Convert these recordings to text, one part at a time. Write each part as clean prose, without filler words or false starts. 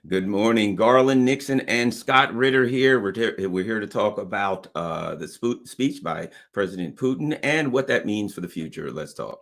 Good morning, Garland Nixon and Scott Ritter here. We're here to talk about the speech by President Putin and what that means for the future. Let's talk.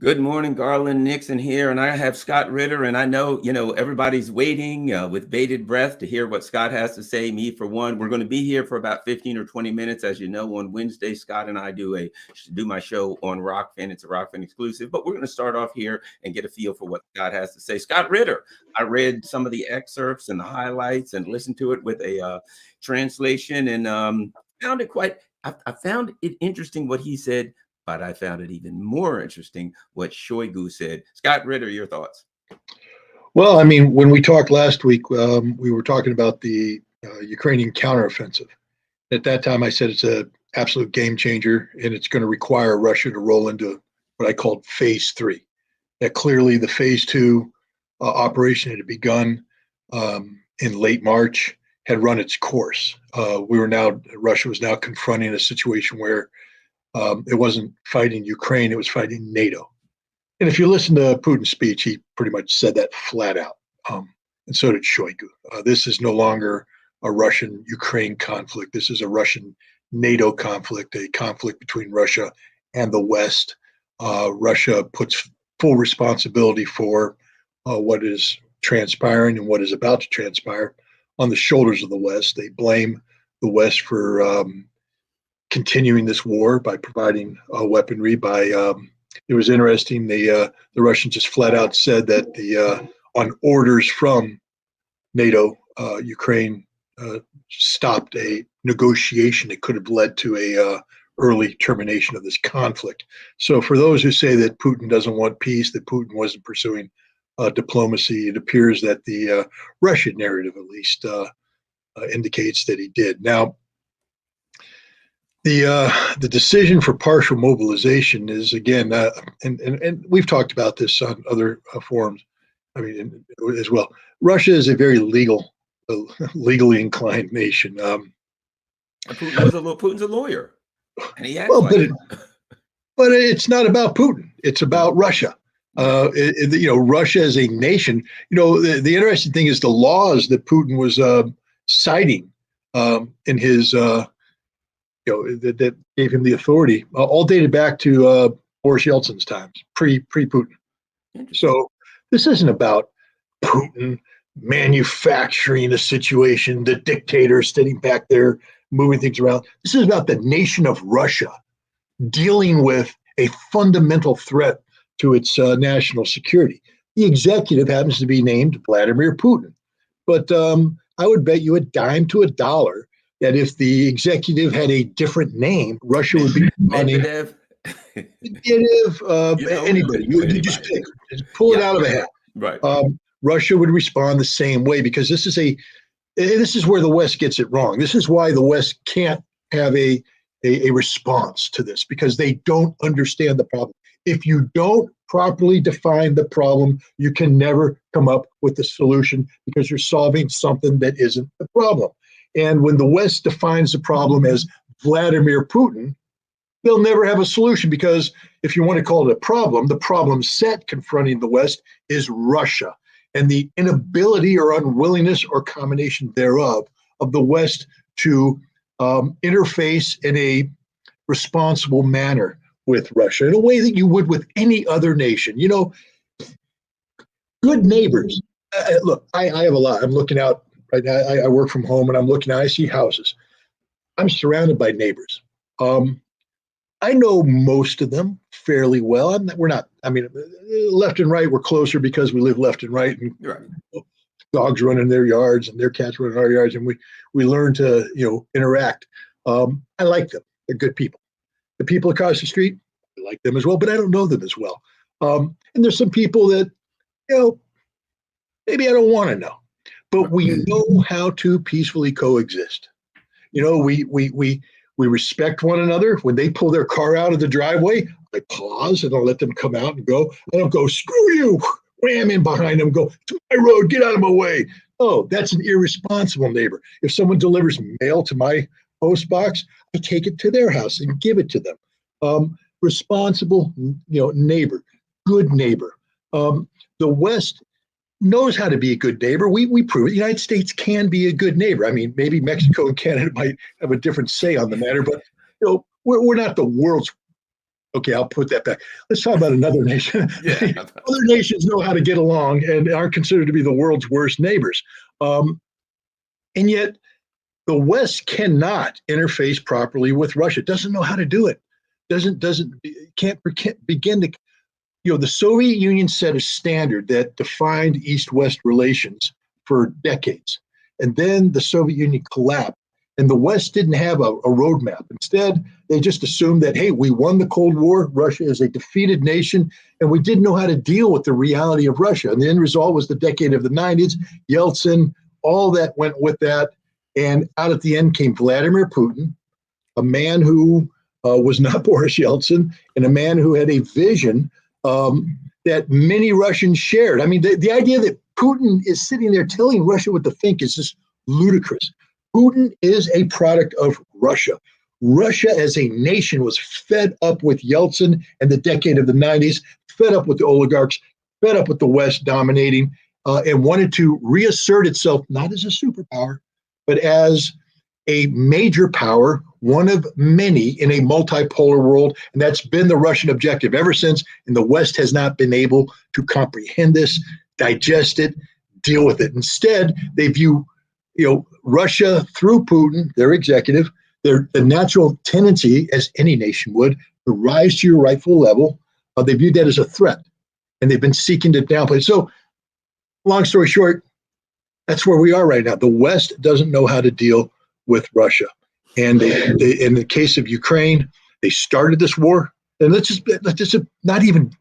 Good morning, Garland Nixon here, and I have Scott Ritter, and I know, everybody's waiting with bated breath to hear what Scott has to say. Me, for one, we're going to be here for about 15 or 20 minutes. As you know, on Wednesday, Scott and I do my show on Rockfin. It's a Rockfin exclusive, but we're going to start off here and get a feel for what Scott has to say. Scott Ritter, I read some of the excerpts and the highlights and listened to it with a translation, and I found it interesting what he said. But I found it even more interesting what Shoigu said. Scott Ritter, your thoughts? Well, I mean, when we talked last week, we were talking about the Ukrainian counteroffensive. At that time, I said it's an absolute game changer, and it's going to require Russia to roll into what I called phase 3. That clearly the phase 2 operation had begun in late March, had run its course. Russia was now confronting a situation where it wasn't fighting Ukraine, it was fighting NATO. And if you listen to Putin's speech, he pretty much said that flat out. And so did Shoigu. This is no longer a Russian-Ukraine conflict. This is a Russian-NATO conflict, a conflict between Russia and the West. Russia puts full responsibility for what is transpiring and what is about to transpire on the shoulders of the West. They blame the West for continuing this war by providing weaponry. It was interesting. The Russians just flat out said that on orders from NATO, Ukraine stopped a negotiation that could have led to a early termination of this conflict. So for those who say that Putin doesn't want peace, that Putin wasn't pursuing diplomacy, it appears that the Russian narrative at least indicates that he did. Now, the decision for partial mobilization is, again, and we've talked about this on other forums, I mean, as well. Russia is a very legally inclined nation. Putin's a lawyer, and he acts but it's not about Putin. It's about Russia. Russia as a nation. The interesting thing is the laws that Putin was citing in his. That gave him the authority, all dated back to Boris Yeltsin's times, pre-Putin. So this isn't about Putin manufacturing a situation, the dictator sitting back there moving things around. This is about the nation of Russia dealing with a fundamental threat to its national security. The executive happens to be named Vladimir Putin. But I would bet you a dime to a dollar that if the executive had a different name, Russia would be Medvedev. Anybody. You just pick, pull it out of a hat. Right. Russia would respond the same way because this is where the West gets it wrong. This is why the West can't have a response to this, because they don't understand the problem. If you don't properly define the problem, you can never come up with the solution because you're solving something that isn't the problem. And when the West defines the problem as Vladimir Putin, they'll never have a solution, because if you want to call it a problem, the problem set confronting the West is Russia and the inability or unwillingness or combination thereof of the West to interface in a responsible manner with Russia in a way that you would with any other nation. Good neighbors. Look, I have a lot. I'm looking out right now. I work from home and I'm looking out. I see houses. I'm surrounded by neighbors. I know most of them fairly well. Left and right, we're closer because we live left and right. And dogs run in their yards and their cats run in our yards. And we learn to, interact. I like them. They're good people. The people across the street, I like them as well, but I don't know them as well. And there's some people that, maybe I don't want to know. but we know how to peacefully coexist. You know, we respect one another. When they pull their car out of the driveway, I pause and I'll let them come out and go. I don't go, screw you, ram in behind them, go, to my road, get out of my way. Oh, that's an irresponsible neighbor. If someone delivers mail to my post box, I take it to their house and give it to them. Responsible, neighbor, good neighbor. The West knows how to be a good neighbor. We prove it. The United States can be a good neighbor. I mean, maybe Mexico and Canada might have a different say on the matter, but we're not the world's. Okay, I'll put that back. Let's talk about another nation. Yeah. Other nations know how to get along and are considered to be the world's worst neighbors. And yet the West cannot interface properly with Russia. Doesn't know how to do it. Can't begin to. The Soviet Union set a standard that defined East-West relations for decades. And then the Soviet Union collapsed, and the West didn't have a roadmap. Instead, they just assumed that, hey, we won the Cold War, Russia is a defeated nation, and we didn't know how to deal with the reality of Russia. And the end result was the decade of the 90s, Yeltsin, all that went with that. And out at the end came Vladimir Putin, a man who was not Boris Yeltsin, and a man who had a vision that many Russians shared. I mean, the idea that Putin is sitting there telling Russia what to think is just ludicrous. Putin is a product of Russia. Russia as a nation was fed up with Yeltsin and the decade of the 90s, fed up with the oligarchs, fed up with the West dominating, and wanted to reassert itself not as a superpower, but as a major power, one of many in a multipolar world. And that's been the Russian objective ever since. And the West has not been able to comprehend this, digest it, deal with it. Instead, they view Russia through Putin, their executive, the natural tendency, as any nation would, to rise to your rightful level. They view that as a threat. And they've been seeking to downplay it. So, long story short, that's where we are right now. The West doesn't know how to deal with Russia. And they, in the case of Ukraine, they started this war. And let's just not even,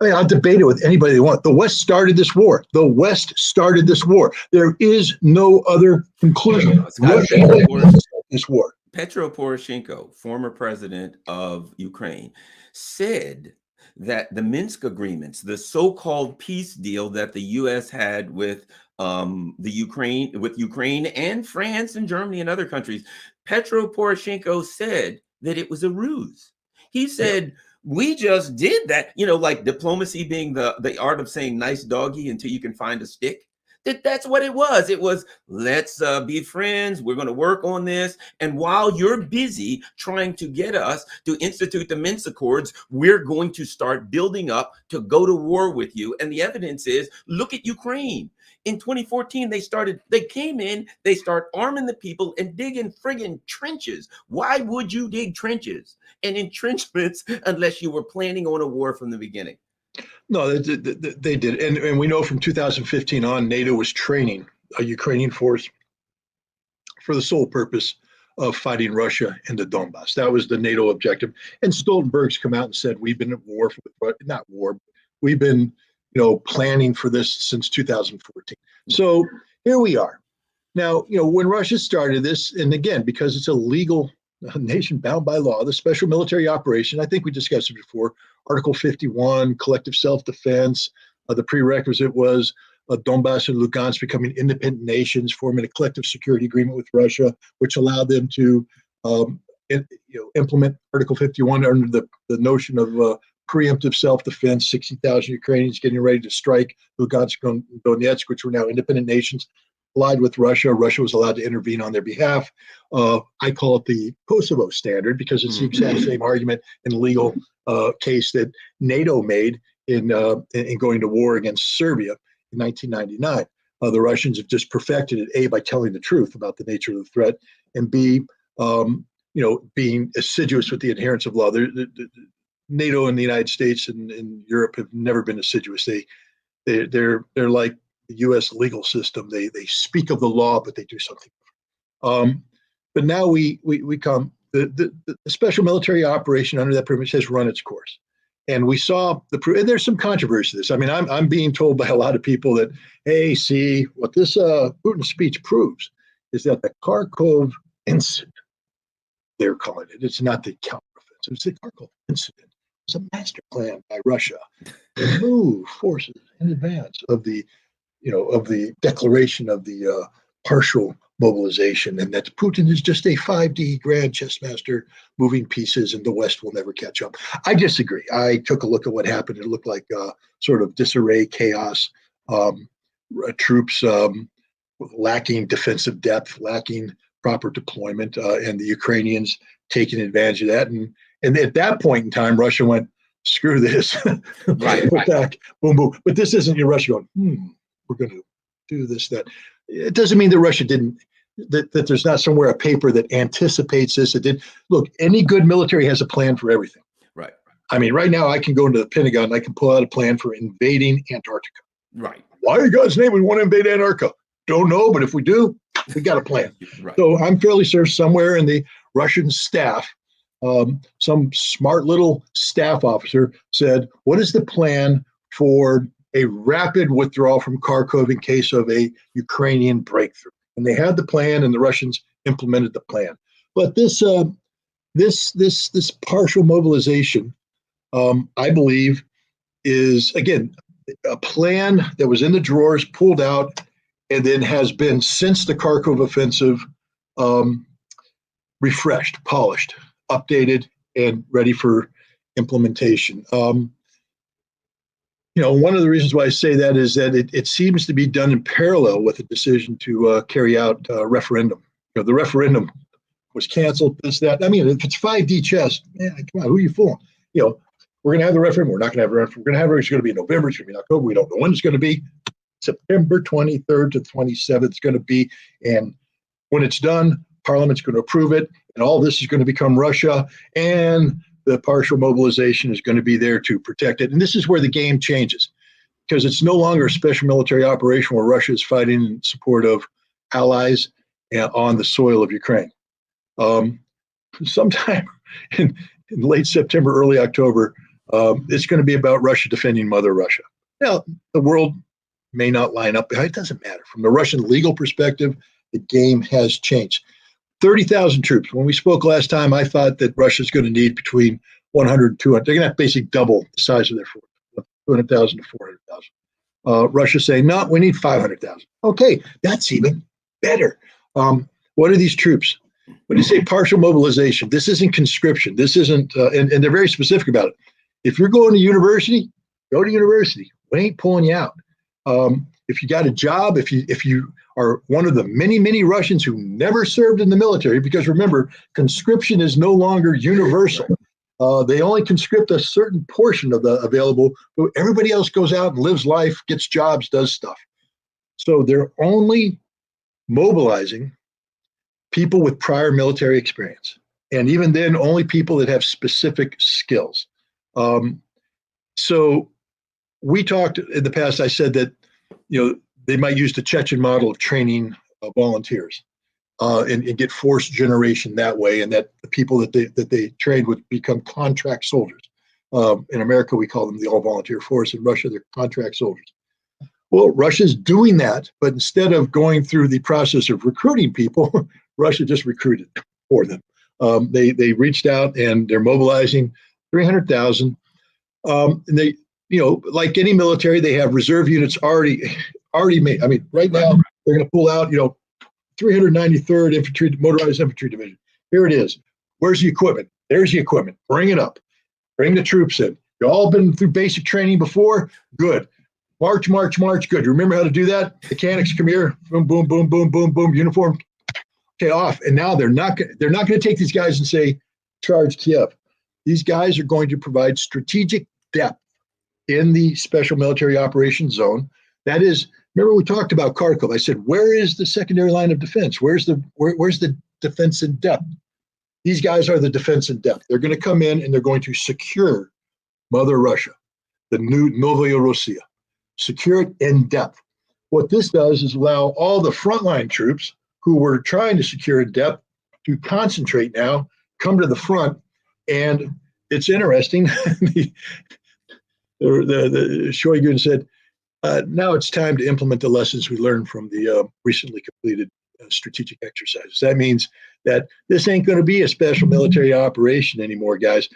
I'll debate it with anybody they want. The West started this war. The West started this war. There is no other conclusion. Russia started this war. Petro Poroshenko, former president of Ukraine, said that the Minsk agreements, the so-called peace deal that the U.S. had with Ukraine and France and Germany and other countries, Petro Poroshenko said that it was a ruse. He said, we just did that, like diplomacy being the art of saying nice doggy until you can find a stick. That's what it was. It was, let's be friends. We're going to work on this. And while you're busy trying to get us to institute the Minsk Accords, we're going to start building up to go to war with you. And the evidence is, look at Ukraine. In 2014, they came in, they start arming the people and digging friggin' trenches. Why would you dig trenches and entrenchments unless you were planning on a war from the beginning? No, they did. And we know from 2015 on, NATO was training a Ukrainian force for the sole purpose of fighting Russia in the Donbass. That was the NATO objective. And Stoltenberg's come out and said, we've been at war, not war, we've been planning for this since 2014. So here we are. Now, when Russia started this, and again, because it's a legal nation bound by law, the special military operation, I think we discussed it before, Article 51, collective self-defense, the prerequisite was Donbass and Lugansk becoming independent nations, forming a collective security agreement with Russia, which allowed them to implement Article 51 under the notion of preemptive self-defense, 60,000 Ukrainians getting ready to strike Lugansk and Donetsk, which were now independent nations, allied with Russia. Russia was allowed to intervene on their behalf. I call it the Kosovo standard because it's the exact same argument in legal case that NATO made in going to war against Serbia in 1999. The Russians have just perfected it, A, by telling the truth about the nature of the threat, and B, being assiduous with the adherence of law. NATO and the United States and Europe have never been assiduous. They're like the U.S. legal system. They speak of the law, but they do something. But now we come. The special military operation under that privilege has run its course. And we saw and there's some controversy to this. I mean, I'm being told by a lot of people that, hey, see, what this Putin speech proves is that the Kharkov incident, they're calling it, it's not the counteroffensive, it's the Kharkov incident. It's a master plan by Russia to move forces in advance of the, of the declaration of the partial mobilization, and that Putin is just a 5D grand chess master moving pieces and the West will never catch up. I disagree. I took a look at what happened. It looked like sort of disarray, chaos, troops lacking defensive depth, lacking proper deployment, and the Ukrainians taking advantage of that. And at that point in time, Russia went, screw this. Right. Back, boom, boom. But this isn't your Russia going, we're going to do this, that. It doesn't mean that Russia didn't, that there's not somewhere a paper that anticipates this. It did. Look, any good military has a plan for everything. Right. I mean, right now I can go into the Pentagon and I can pull out a plan for invading Antarctica. Right. Why in God's name we want to invade Antarctica? Don't know, but if we do, we got a plan. Right. So I'm fairly certain somewhere in the Russian staff, some smart little staff officer said, what is the plan for a rapid withdrawal from Kharkov in case of a Ukrainian breakthrough? And they had the plan, and the Russians implemented the plan. But this partial mobilization, I believe, is again a plan that was in the drawers, pulled out, and then has been since the Kharkov offensive refreshed, polished, updated, and ready for implementation. One of the reasons why I say that is that it seems to be done in parallel with the decision to carry out a referendum. The referendum was canceled, this, that. I mean, if it's 5D chess, man, come on, who are you fooling? We're going to have the referendum. We're not going to have a referendum. We're going to have it. It's going to be in November. It's going to be in October. We don't know when it's going to be. September 23rd to 27th it's going to be. And when it's done, Parliament's going to approve it. And all this is going to become Russia. And the partial mobilization is going to be there to protect it. And this is where the game changes, because it's no longer a special military operation where Russia is fighting in support of allies on the soil of Ukraine. Sometime in late September, early October, it's going to be about Russia defending Mother Russia. Now, the world may not line up. It doesn't matter. From the Russian legal perspective, the game has changed. 30,000 troops. When we spoke last time, I thought that Russia's going to need between 100 and 200. They're going to have to basically double the size of their force, 200,000 to 400,000. Russia's saying, no, we need 500,000. Okay, that's even better. What are these troops? When you say partial mobilization, this isn't conscription. This isn't, and they're very specific about it. If you're going to university, go to university. We ain't pulling you out. If you got a job, if you are one of the many, many Russians who never served in the military, because remember, conscription is no longer universal. They only conscript a certain portion of the available. Everybody else goes out and lives life, gets jobs, does stuff. So they're only mobilizing people with prior military experience. And even then, only people that have specific skills. So we talked in the past, I said that, they might use the Chechen model of training volunteers and get force generation that way, and that the people that they trained would become contract soldiers. In America, we call them the all-volunteer force. In Russia, they're contract soldiers. Well, Russia's doing that, but instead of going through the process of recruiting people, Russia just recruited for them. They reached out and they're mobilizing 300,000. And they, like any military, they have reserve units already made. I mean, right now they're going to pull out, 393rd Infantry, Motorized Infantry Division. Here it is. Where's the equipment? There's the equipment. Bring it up. Bring the troops in. You all been through basic training before? Good. March, march, march. Good. You remember how to do that? Mechanics, come here. Boom, boom, boom, boom, boom, boom. Uniform. Okay, off. And now they're not going to take these guys and say, charge Kiev. These guys are going to provide strategic depth in the special military operations zone. That is, remember we talked about Kharkov. I said, where is the secondary line of defense? Where's the defense in depth? These guys are the defense in depth. They're going to come in and they're going to secure Mother Russia, the new Novaya Russia, secure it in depth. What this does is allow all the frontline troops who were trying to secure in depth to concentrate now, come to the front, and it's interesting. The Shoigu said, now it's time to implement the lessons we learned from the recently completed strategic exercises. That means that this ain't going to be a special military operation anymore, guys.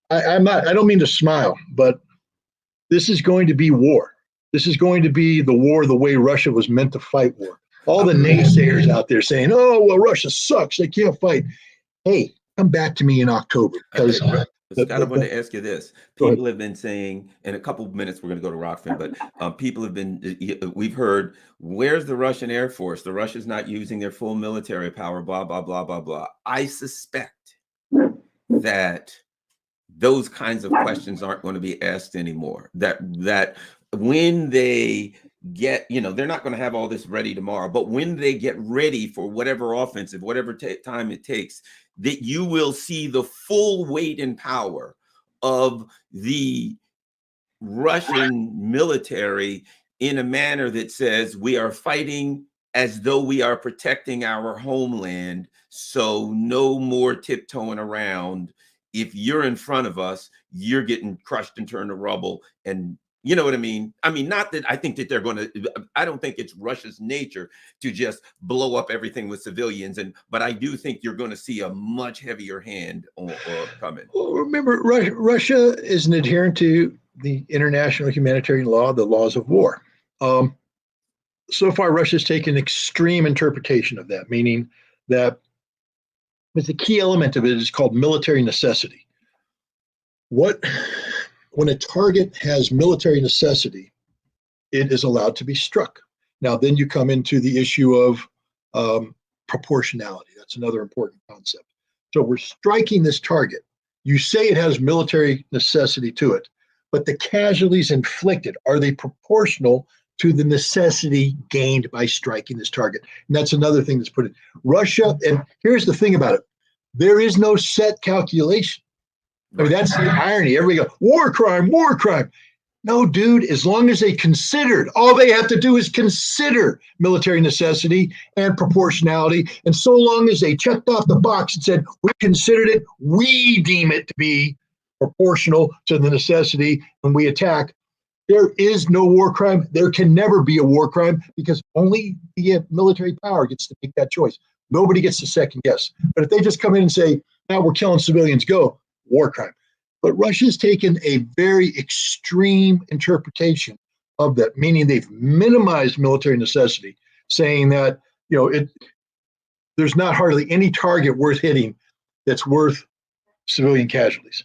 I don't mean to smile, but this is going to be war. This is going to be the war the way Russia was meant to fight war. All the naysayers out there saying, oh, well, Russia sucks. They can't fight. Hey, come back to me in October. Because Scott, I want to ask you this. People have been saying, in a couple of minutes, we're going to go to Rockfin, but people have been, we've heard, where's the Russian Air Force? The Russians not using their full military power, blah, blah, blah, blah, blah. I suspect that those kinds of questions aren't going to be asked anymore. That when they get, they're not going to have all this ready tomorrow, but when they get ready for whatever offensive, whatever time it takes, that you will see the full weight and power of the Russian military in a manner that says we are fighting as though we are protecting our homeland. So no more tiptoeing around. If you're in front of us, you're getting crushed and turned to rubble. And you know what I mean? I mean, not that I think that they're going to, I don't think it's Russia's nature to just blow up everything with civilians. But I do think you're going to see a much heavier hand coming. Well, remember, Russia is an adherent to the international humanitarian law, the laws of war. So far, Russia's taken extreme interpretation of that, meaning that the key element of it is called military necessity. When a target has military necessity, it is allowed to be struck. Now, then you come into the issue of proportionality. That's another important concept. So we're striking this target. You say it has military necessity to it, but the casualties inflicted, are they proportional to the necessity gained by striking this target? And that's another thing that's put in. Russia, and here's the thing about it, there is no set calculation. I mean, that's the irony. Everybody goes, war crime, war crime. No, dude, as long as they considered, all they have to do is consider military necessity and proportionality. And so long as they checked off the box and said, we considered it, we deem it to be proportional to the necessity when we attack, there is no war crime. There can never be a war crime because only the military power gets to make that choice. Nobody gets to second guess. But if they just come in and say, now we're killing civilians, go, war crime. But Russia's taken a very extreme interpretation of that, meaning they've minimized military necessity, saying that, there's not hardly any target worth hitting that's worth civilian casualties.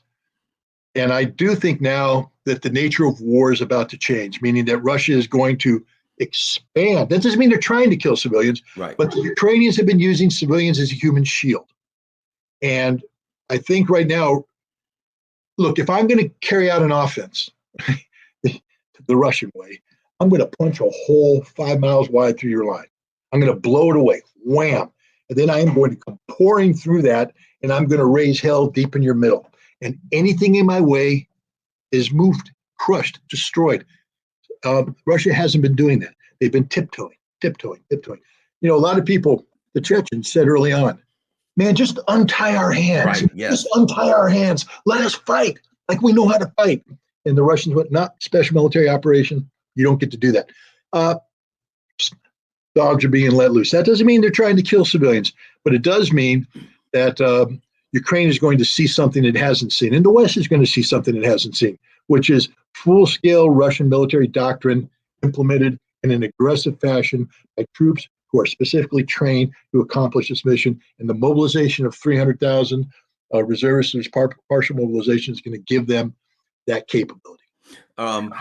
And I do think now that the nature of war is about to change, meaning that Russia is going to expand. That doesn't mean they're trying to kill civilians, right? But the Ukrainians have been using civilians as a human shield. And I think right now, look, if I'm going to carry out an offense the Russian way, I'm going to punch a hole 5 miles wide through your line. I'm going to blow it away, wham. And then I am going to come pouring through that, and I'm going to raise hell deep in your middle. And anything in my way is moved, crushed, destroyed. Russia hasn't been doing that. They've been tiptoeing. A lot of people, the Chechens said early on, man, just untie our hands. Right, yes. Just untie our hands. Let us fight like we know how to fight. And the Russians went, not special military operation. You don't get to do that. Dogs are being let loose. That doesn't mean they're trying to kill civilians, but it does mean that Ukraine is going to see something it hasn't seen. And the West is going to see something it hasn't seen, which is full-scale Russian military doctrine implemented in an aggressive fashion by troops who are specifically trained to accomplish this mission. And the mobilization of 300,000 reservists, partial mobilization, is going to give them that capability.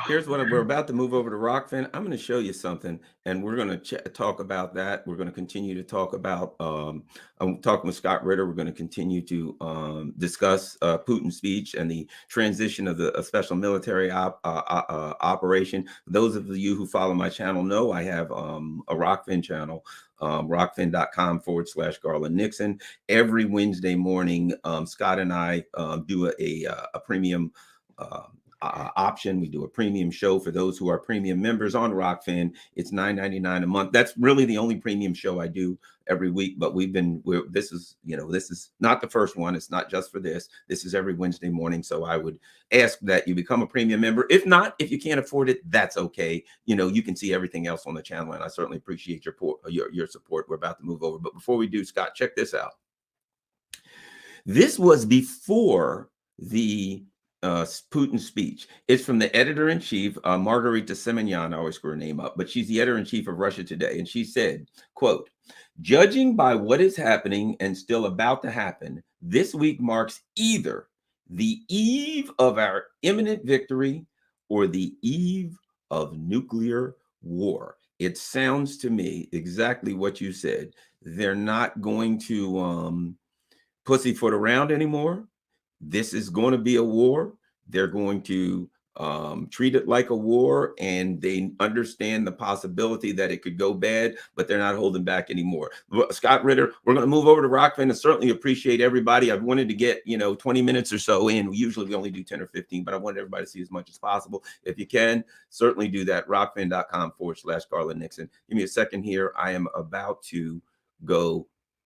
Here's what we're about to move over to Rockfin. I'm going to show you something, and we're going to talk about that. We're going to continue to talk about, I'm talking with Scott Ritter. We're going to continue to discuss Putin's speech and the transition of the special military operation. Those of you who follow my channel know I have a Rockfin channel, rockfin.com/Garland Nixon. Every Wednesday morning, Scott and I do a premium option. We do a premium show for those who are premium members on Rockfin. It's $9.99 a month. That's really the only premium show I do every week. But this is not the first one. It's not just for this. This is every Wednesday morning. So I would ask that you become a premium member. If not, if you can't afford it, that's okay. You can see everything else on the channel, and I certainly appreciate your support. We're about to move over, but before we do, Scott, check this out. This was before the Putin's speech. It's from the editor-in-chief, Margarita Simonyan. I always screw her name up, but she's the editor-in-chief of Russia Today. And she said, quote, "Judging by what is happening and still about to happen, this week marks either the eve of our imminent victory or the eve of nuclear war." It sounds to me exactly what you said. They're not going to pussyfoot around anymore. This is going to be a war. They're going to treat it like a war, and they understand the possibility that it could go bad, but they're not holding back anymore. Scott Ritter, we're going to move over to Rockfin, and certainly appreciate everybody. I've wanted to get 20 minutes or so in. Usually we only do 10 or 15, but I wanted everybody to see as much as possible. If you can, certainly do that. Rockfin.com/Garland Nixon. Give me a second here. I am about to go